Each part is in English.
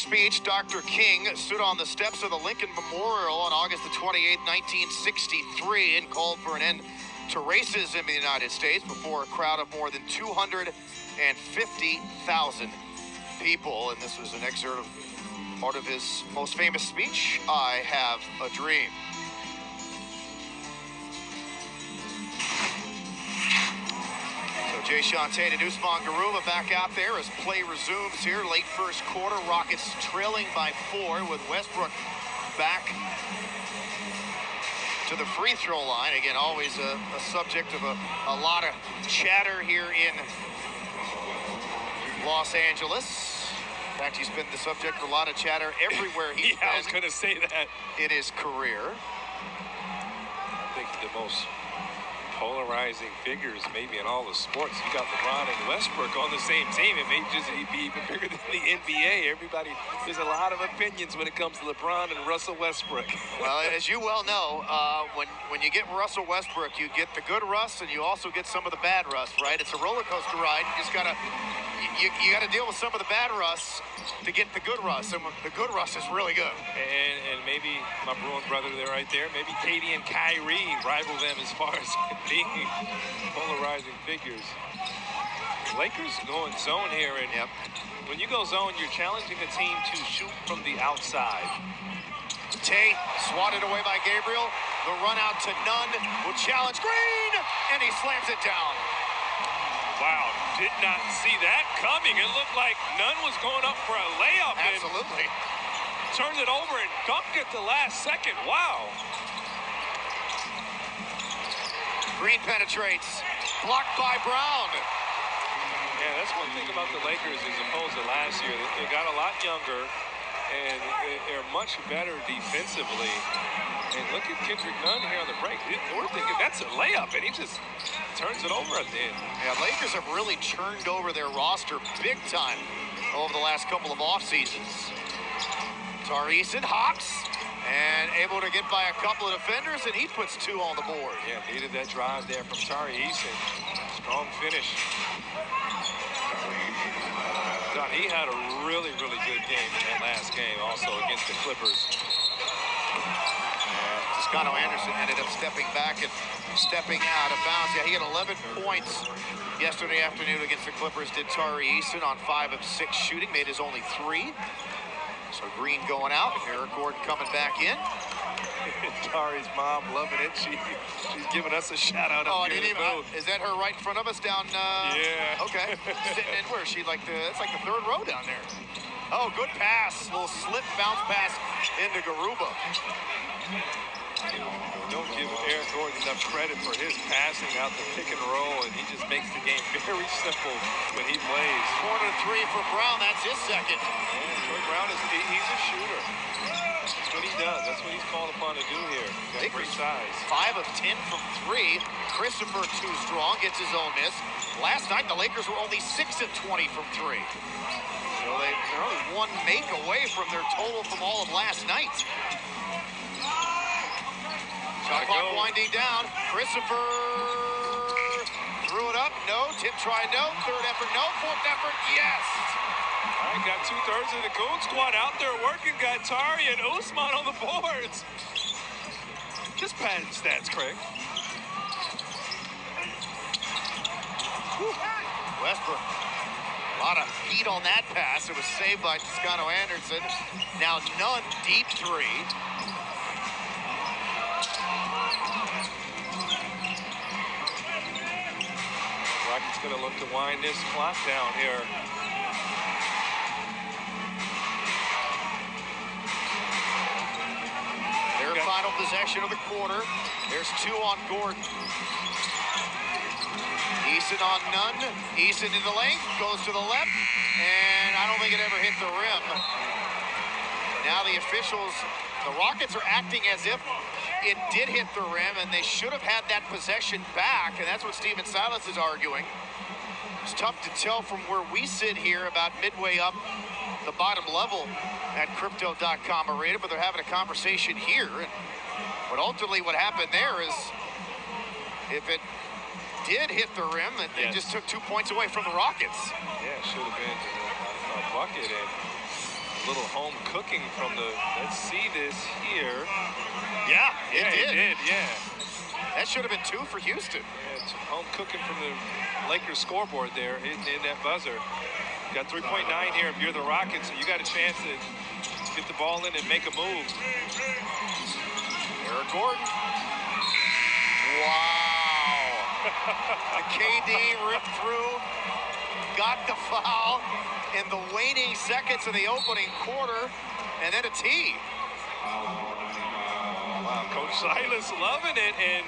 speech, Dr. King stood on the steps of the Lincoln Memorial on August the 28th, 1963, and called for an end to racism in the United States before a crowd of more than 250,000 people. And this was an excerpt of part of his most famous speech, I Have a Dream. Jae'Sean Tate and Usman Garuba back out there as play resumes here. Late first quarter, Rockets trailing by 4 with Westbrook back to the free throw line. Again, always a subject of a lot of chatter here in Los Angeles. In fact, he's been the subject of a lot of chatter everywhere he's been. I was going to say that. In his career. I think the most polarizing figures maybe in all the sports. You got LeBron and Westbrook on the same team. It may just be even bigger than the NBA. Everybody, there's a lot of opinions when it comes to LeBron and Russell Westbrook. Well, as you well know, when you get Russell Westbrook, you get the good Russ and you also get some of the bad Russ, right? It's a roller coaster ride. You just gotta deal with some of the bad Russ to get the good Russ, and the good Russ is really good. And maybe my Bruin brother there right there, maybe Katie and Kyrie rival them as far as being polarizing figures. Lakers going zone here, and when you go zone, you're challenging a team to shoot from the outside. Tate swatted away by Gabriel. The run out to Nunn will challenge Green, and he slams it down. Wow, did not see that coming. It looked like Nunn was going up for a layup. Absolutely. And turned it over and dunked it the last second. Wow. Green penetrates. Blocked by Brown. Yeah, that's one thing about the Lakers as opposed to last year. They got a lot younger, and they're much better defensively. And look at Kendrick Nunn here on the break. We're thinking that's a layup, and he just turns it over at the end. Yeah, Lakers have really churned over their roster big time over the last couple of off seasons. Tari Eason hops and able to get by a couple of defenders, and he puts 2 on the board. Yeah, needed that drive there from Tari Eason. Strong finish. Thought he had a really, really good game in that last game, also against the Clippers. Toscano Anderson ended up stepping back and stepping out of bounds. Yeah, he had 11 points yesterday afternoon against the Clippers. Did Tari Eason on 5 of 6 shooting, made his only 3. So Green going out, Eric Gordon coming back in. Tari's mom loving it. She's giving us a shout out. Oh, I didn't even. Is that her right in front of us down? Yeah. Okay. Sitting in where? She like it's like the 3rd row down there. Oh, good pass. Little slip bounce pass into Garuba. Don't give Eric Gordon enough credit for his passing out the pick and roll, and he just makes the game very simple when he plays. Corner 3 for Brown. That's his second. Yeah, Troy Brown he's a shooter. That's what he does. That's what he's called upon to do here. Got great size. 5 of 10 from 3. Christopher too strong, gets his own miss. Last night the Lakers were only 6 of 20 from 3. So they're only 1 make away from their total from all of last night. Shot clock winding down. Christopher threw it up. No. Tip try. No. 3rd effort. No. 4th effort. Yes. All right, got 2/3 of the Goon squad out there working. Got Tari and Usman on the boards. Just padded stats, Craig. Westbrook. A lot of heat on that pass. It was saved by Toscano Anderson. Now Nunn deep 3. Rockets going to look to wind this clock down here. Their final possession of the quarter. There's 2 on Gordon. Eason on Nunn. Eason in the lane, goes to the left, and I don't think it ever hit the rim. Now the officials, the Rockets are acting as if it did hit the rim, and they should have had that possession back, and that's what Stephen Silas is arguing. It's tough to tell from where we sit here about midway up the bottom level at Crypto.com Arena, but they're having a conversation here. But ultimately what happened there is if it did hit the rim, they just took 2 points away from the Rockets. Yeah, it should have been a bucket. And little home cooking from the, let's see this here. Yeah, it did. Yeah. That should have been 2 for Houston. Yeah, it's home cooking from the Lakers scoreboard there, hitting in that buzzer. Got 3.9 here if you're the Rockets, so you got a chance to get the ball in and make a move. Eric Gordon. Wow. The KD ripped through, got the foul in the waning seconds of the opening quarter, and then a tee. Wow, Coach Silas loving it, and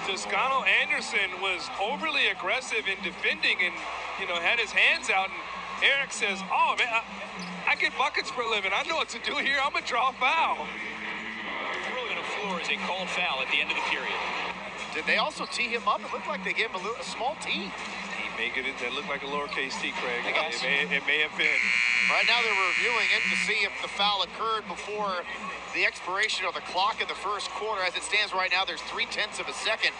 Toscano Anderson was overly aggressive in defending and, you know, had his hands out, and Eric says, oh, man, I get buckets for a living. I know what to do here. I'm going to draw a foul. Rolling on the floor is a called foul at the end of the period. Did they also tee him up? It looked like they gave him a small tee. He may get it. That looked like a lowercase t, Craig. It may have been. Right now they're reviewing it to see if the foul occurred before the expiration of the clock in the first quarter. As it stands right now, there's 0.3 of a second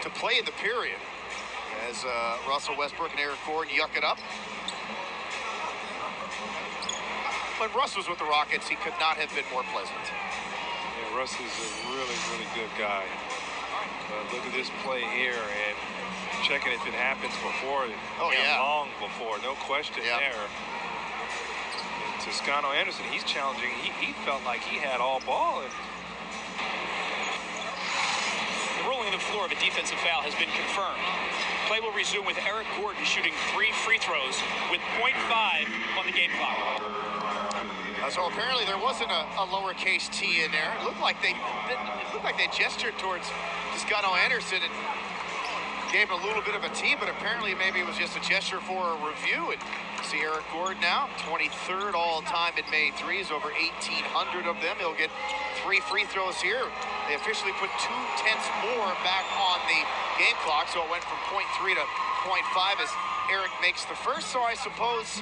to play in the period. As Russell Westbrook and Eric Gordon yuck it up. When Russ was with the Rockets, he could not have been more pleasant. Yeah, Russ is a really, really good guy. Look at this play here and checking if it happens before. Oh, yeah. Long before, no question there. And Toscano Anderson, he's challenging. He felt like he had all ball. And the rolling on the floor of a defensive foul has been confirmed. Play will resume with Eric Gordon shooting 3 free throws with 0.5 on the game clock. So apparently there wasn't a lowercase t in there. It looked like they gestured towards Toscano Anderson and gave him a little bit of a tee, but apparently maybe it was just a gesture for a review. And see Eric Gordon now, 23rd all-time in made threes, over 1,800 of them. He'll get 3 free throws here. They officially put 0.2 more back on the game clock, so it went from 0.3 to 0.5 as Eric makes the first. So I suppose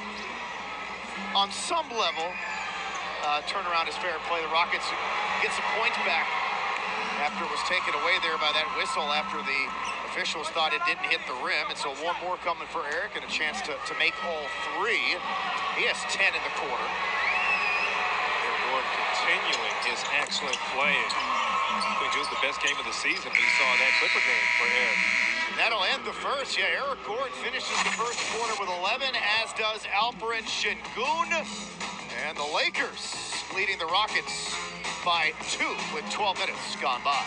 on some level, turnaround is fair play. The Rockets get some points back after it was taken away there by that whistle after the officials thought it didn't hit the rim. And so 1 more coming for Eric and a chance to make all 3. He has 10 in the quarter. Eric Gordon continuing his excellent play. I think it was the best game of the season we saw in that Clipper game for Eric. That'll end the first. Yeah, Eric Gordon finishes the first quarter with 11, as does Alperen Sengun. And the Lakers leading the Rockets by 2 with 12 minutes gone by.